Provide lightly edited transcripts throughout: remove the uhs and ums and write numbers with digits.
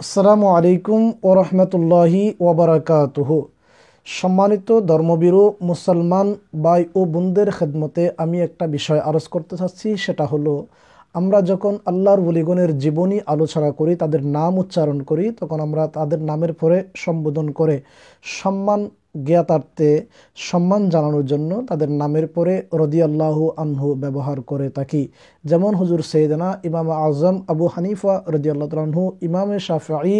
আসসালামু আলাইকুম ওরহমতুল্লাহি ওবরাকাতুহু। সম্মানিত ধর্মবীরু মুসলমান ভাই ও বোনদের খেদমতে আমি একটা বিষয় আরজ করতে চাচ্ছি, সেটা হলো আমরা যখন আল্লাহর ওলিগণের জীবনী আলোচনা করি, তাদের নাম উচ্চারণ করি, তখন আমরা তাদের নামের পরে সম্বোধন করে সম্মান জ্ঞাতার্থে সম্মান জানানোর জন্য তাদের নামের পরে রদিয়াল্লাহু আনহু ব্যবহার করে থাকি। যেমন হুজুর সৈয়দনা ইমাম আজম আবু হানিফা রদিয়াল্লাহু তাআলা আনহু, ইমাম শাফিঈ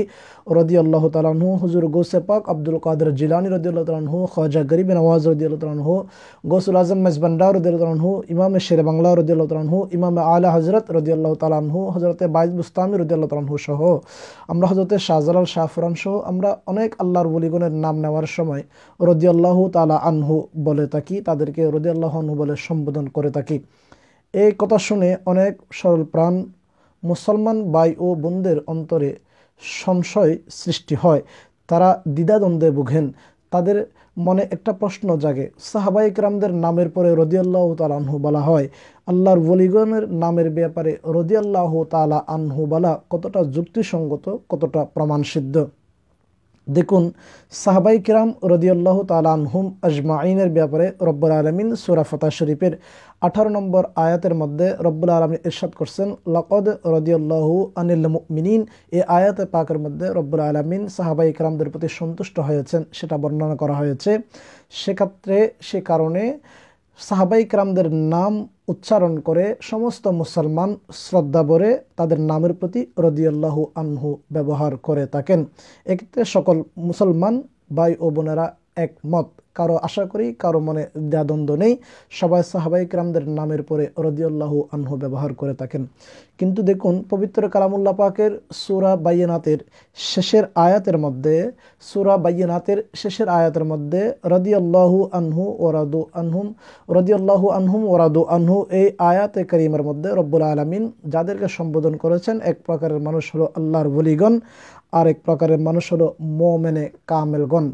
রদিয়াল্লাহু তাআলা আনহু, হুজুর গৌসে পাক আব্দুল কাদের জিলানী রদিয়াল্লাহু তাআলা আনহু, খাজা গরিব নওয়াজ রদিয়াল্লাহু তাআলা আনহু, গৌসুল আজম মেজবান্ডার রদিয়াল্লাহু তাআলা আনহু, ইমাম শের বাংলা রদিয়াল্লাহু তাআলা আনহু, ইমাম আলা হযরত রদিয়াল্লাহু তাআলা আনহু, হযরতে বাইজ বুস্তামি রদিয়াল্লাহু তাআলা আনহু সহ আমরা হযরতে শাহজালাল শাহফরান সহ আমরা অনেক আল্লাহর ওলিগণের নাম নেওয়ার সময় রদিয়াল্লাহু তাআলা আনহু বলে থাকি, তাদেরকে রদিয়াল্লাহু আনহু বলে সম্বোধন করে থাকি। এই কথা শুনে অনেক সরল প্রাণ মুসলমান ভাই ও বোনদের অন্তরে সংশয় সৃষ্টি হয়, তারা দ্বিধাদ্বন্দ্বে ভোগেন। তাদের মনে একটা প্রশ্ন জাগে, সাহাবায়ে কেরামদের নামের পরে রদিয়াল্লাহু তাআলা আনহু বলা হয়, আল্লাহর ওলিগণের নামের ব্যাপারে রদিয়াল্লাহু তাআলা আনহু বলা কতটা যুক্তিসঙ্গত, কতটা প্রমাণসিদ্ধ। দেখুন, সাহাবায়ে কেরাম রদিয়াল্লাহু তাআলা আনহুম আজমাইনের ব্যাপারে রব্বুল আলামিন সূরা ফাতহ শরীফের 18 নম্বর আয়াতের মধ্যে রব্বুল আলামিন ইরশাদ করছেন, লাকাদ রাদিয়াল্লাহু আনিল মুমিনিন। এই আয়াতে পাকের মধ্যে রব্বুল আলামিন সাহাবায়ে কেরামদের প্রতি সন্তুষ্ট হয়েছেন, সেটা বর্ণনা করা হয়েছে। সেক্ষেত্রে সে কারণে সাহাবায়ে কেরামদের নাম উচ্চারণ করে সমস্ত মুসলমান শ্রদ্ধা ভরে তাদের নামের প্রতি রদিয়াল্লাহু আনহু ব্যবহার করে থাকেন। এক্ষেত্রে সকল মুসলমান ভাই ও বোনেরা একমত, কারো আশা করি কারো মনে দ্বিধাদ্বন্দ্ব নেই, সবাই সাহাবায়ে কেরামদের নামের পরে রদিয়াল্লাহু আনহু ব্যবহার করে থাকেন। কিন্তু দেখুন, পবিত্র কালামুল্লাহ পাকের সূরা বাইয়িনাতের শেষের আয়াতের মধ্যে রাদিয়াল্লাহু আনহু ওয়া রাদু আনহুম, রাদিয়াল্লাহু আনহুম ওয়া রাদু আনহু, এই আয়াতে কারীমার মধ্যে রব্বুল আলামিন যাদেরকে সম্বোধন করেছেন, এক প্রকারের মানুষ হলো আল্লাহর ওলিগণ, আর এক প্রকারের মানুষ হলো মুমিনে কামেলগণ।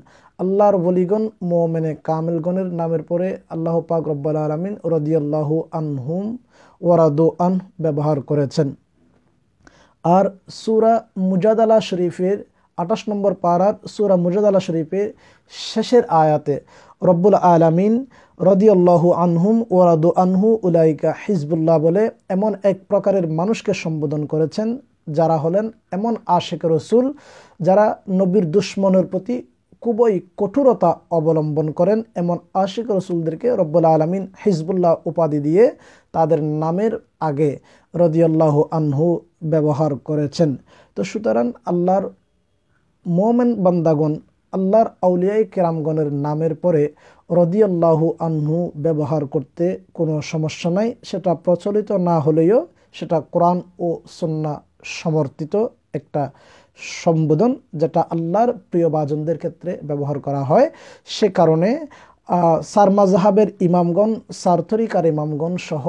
আল্লাহর ওলিগণ মুমিনে কামেলগণের নামের পরে আল্লাহ পাক রব্বুল আলামিন রাদিয়াল্লাহু আনহুম ওয়া রাদু আনহু ব্যবহার করেছেন। আর সূরা মুজাদালা শরীফের 28 নম্বর পারার সূরা মুজাদালা শরীফের শেষের আয়াতে রব্বুল আলামিন রাদিয়াল্লাহু আনহুম ওয়া রাদু আনহু উলাইকা হিজবুল্লাহ বলে এমন এক প্রকারের মানুষকে সম্বোধন করেছেন, যারা হলেন এমন আশিক রাসূল যারা নবীর দুশমনের প্রতি খুবই কঠোরতা অবলম্বন করেন। এমন আশিক রাসূলদেরকে রব্বুল আলামিন হিজবুল্লাহ উপাধি দিয়ে তাদের নামের আগে রাদিয়াল্লাহু আনহু ব্যবহার করেছেন। তো সুতরাং আল্লাহর মুমিন বান্দাগণ, আল্লাহর আউলিয়ায়ে কেরামগণের নামের পরে রাদিয়াল্লাহু আনহু ব্যবহার করতে কোনো সমস্যা নাই। সেটা প্রচলিত না হলেও সেটা কোরআন ও সুন্নাহ সমর্থিত একটা সম্বোধন, যেটা আল্লাহর প্রিয় বাজনদের ক্ষেত্রে ব্যবহার করা হয়। সে কারণে সার মাযহাবের ইমামগণ, সার তরিকার ইমামগণ সহ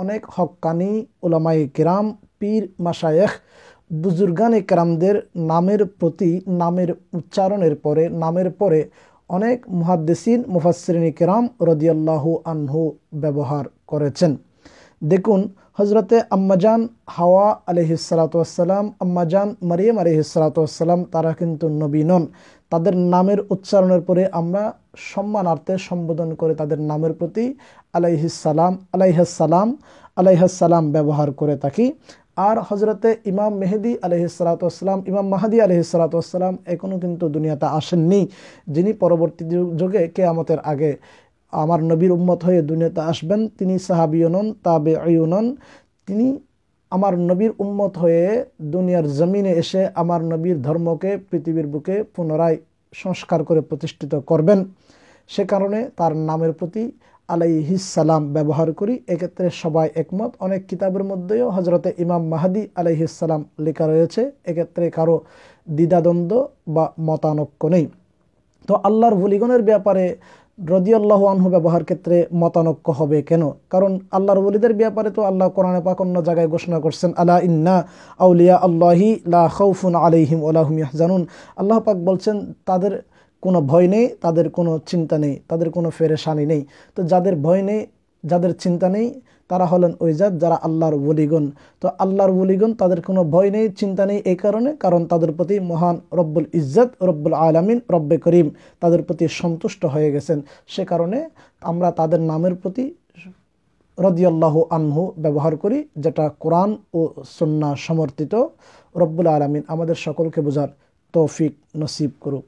অনেক হক্কানি উলামায়ে কেরাম, পীর মাশায়েখ, বুজুর্গানে কেরামদের নামের প্রতি নামের উচ্চারণের পরে নামের পরে অনেক মুহাদ্দিসিন মুফাসসিরিন কেরাম রাদিয়াল্লাহু আনহু ব্যবহার করেছেন। দেখুন, হজরতে আম্মাজান হাওয়া আলাইহিসসালাতু ওয়াসসালাম, আম্মাজান মারিয়াম আলাইহিসসালাতু ওয়াসসালাম, তারা কিন্তু নবী নন। তাদের নামের উচ্চারণের পরে আমরা সম্মানার্থে সম্বোধন করে তাদের নামের প্রতি আলাইহিসসালাম ব্যবহার করে থাকি। আর হজরতে ইমাম মেহেদি আলাইহিসসালাতু ওয়াসসালাম, ইমাম মাহদি আলাইহিসসালাতু ওয়াসসালাম এখনও কিন্তু দুনিয়াতে আসেননি, যিনি পরবর্তী যুগে কিয়ামতের আগে আমার নবীর উম্মত হয়ে দুনিয়াতে আসবেন। তিনি সাহাবীও নন, তাবেঈও নন, তিনি আমার নবীর উম্মত হয়ে দুনিয়ার জমিনে এসে আমার নবীর ধর্মকে পৃথিবীর বুকে পুনরায় সংস্কার করে প্রতিষ্ঠিত করবেন। সে কারণে তার নামের প্রতি আলাইহিসসালাম ব্যবহার করি। এক্ষেত্রে সবাই একমত। অনেক কিতাবের মধ্যেও হজরতে ইমাম মাহদি আলাইহিসসালাম লেখা রয়েছে, এক্ষেত্রে কারো দ্বিধাদ্বন্দ্ব বা মতানৈক্য নেই। তো আল্লাহর ওলিগণের ব্যাপারে রাদিয়াল্লাহু আনহু ব্যবহার ক্ষেত্রে মতানৈক্য হবে কেন? কারণ আল্লাহর ওলিদের ব্যাপারে তো আল্লাহ কোরআনে পাক অন্য জায়গায় ঘোষণা করছেন, আলা ইন্না আউলিয়া আল্লাহি লা খাউফুন আলাইহিম ওয়া লা হুম ইয়াহজানুন। আল্লাহ পাক বলছেন তাদের কোনো ভয় নেই, তাদের কোনো চিন্তা নেই, তাদের কোনো পেরেশানি নেই। তো যাদের ভয় নেই, যাদের চিন্তা নেই, তারা হলেন ওই জাত যারা আল্লাহর ওলিগণ। তো আল্লাহর ওলিগণ তাদের কোনো ভয় নেই, চিন্তা নেই, এই কারণে কারণ তাদের প্রতি মহান রব্বুল ইজ্জত, রব্বুল আলামিন, রব্বে করিম তাদের প্রতি সন্তুষ্ট হয়ে গেছেন। সে কারণে আমরা তাদের নামের প্রতি রাদিয়াল্লাহু আনহু ব্যবহার করি, যেটা কোরআন ও সুন্নাহ সমর্থিত। রব্বুল আলামিন আমাদের সকলকে বোঝার তৌফিক নসিব করুক।